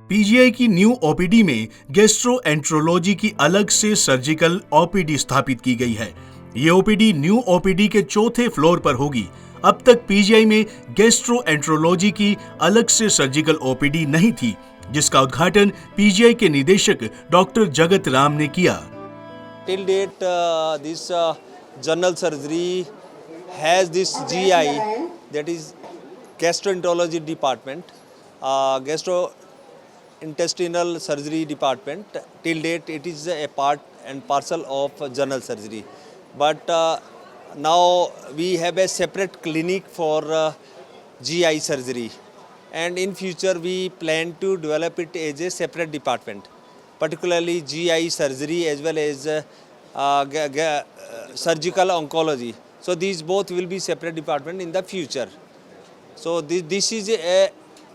PGI की new OPD में gastroenterology की अलग से सर्जिकल ओपीडी स्थापित की गई है। ये ओपीडी न्यू ओपीडी के चौथे फ्लोर पर होगी। अब तक पीजीआई में गैस्ट्रोएंट्रोलॉजी की अलग से सर्जिकल ओपीडी नहीं थी, जिसका उद्घाटन पीजीआई के निदेशक डॉक्टर जगत राम ने किया। Till date, this general surgery has this GI, that is gastroenterology department, gastrointestinal surgery department. Till date, it is a part and parcel of general surgery. But now we have a separate clinic for GI surgery, and in future we plan to develop it as a separate department, particularly GI surgery as well as surgical oncology. So these both will be separate department in the future. So this is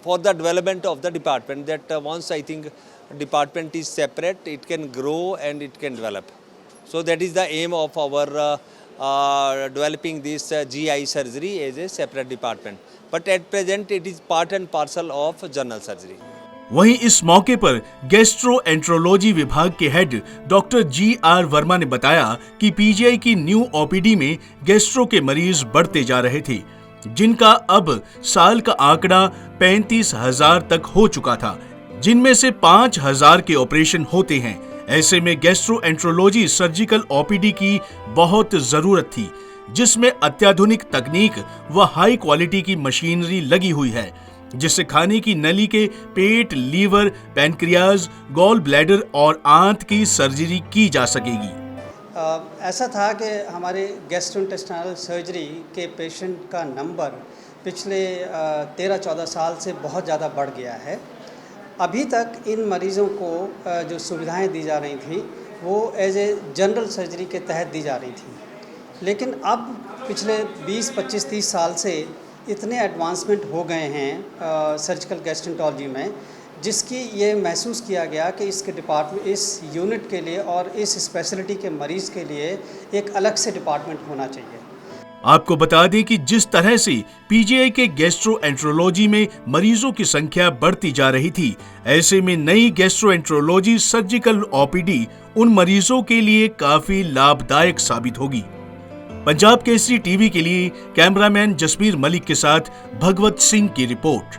for the development of the department, that once I think department is separate, it can grow and it can develop. So that is the aim of our developing this GI surgery as a separate department. But at present it is part and parcel of general surgery. वहीं इस मौके पर gastroenterology विभाग के head doctor G.R.. Verma ने बताया कि PGI की न्यू ओपीडी में गैस्ट्रो के मरीज बढ़ते जा रहे थे, जिनका अब साल का आंकड़ा 35,000 तक हो चुका था, जिनमें से 5,000 के ऑपरेशन होते हैं। ऐसे में गैस्ट्रोएंट्रोलॉजी सर्जिकल ओपीडी की बहुत जरूरत थी, जिसमें अत्याधुनिक तकनीक व हाई क्वालिटी की मशीनरी लगी हुई है, जिससे खाने की नली के पेट, लीवर, पैनक्रियाज, गॉल ब्लैडर और आंत की सर्जरी की जा सकेगी। ऐसा था कि हमारे गैस्ट्रोइंटेस्टाइनल सर्जरी के पेशेंट का नंबर पिछले 13-14 साल से बहुत ज़्यादा बढ़ गया है। अभी तक इन मरीज़ों को जो सुविधाएं दी जा रही थी वो एज ए जनरल सर्जरी के तहत दी जा रही थी, लेकिन अब पिछले 20, 25, 30 साल से इतने एडवांसमेंट हो गए हैं सर्जिकल गैस्ट्रोएंट्रोलॉजी में, जिसकी ये महसूस किया गया कि इसके डिपार्टमेंट, इस यूनिट के लिए और इस स्पेशलिटी के मरीज़ के लिए एक अलग से डिपार्टमेंट होना चाहिए। आपको बता दें कि जिस तरह से पीजीआई के गैस्ट्रोएंट्रोलॉजी में मरीजों की संख्या बढ़ती जा रही थी, ऐसे में नई गैस्ट्रोएंट्रोलॉजी सर्जिकल ओपीडी उन मरीजों के लिए काफी लाभदायक साबित होगी। पंजाब केसरी टीवी के लिए कैमरामैन जसबीर मलिक के साथ भगवत सिंह की रिपोर्ट।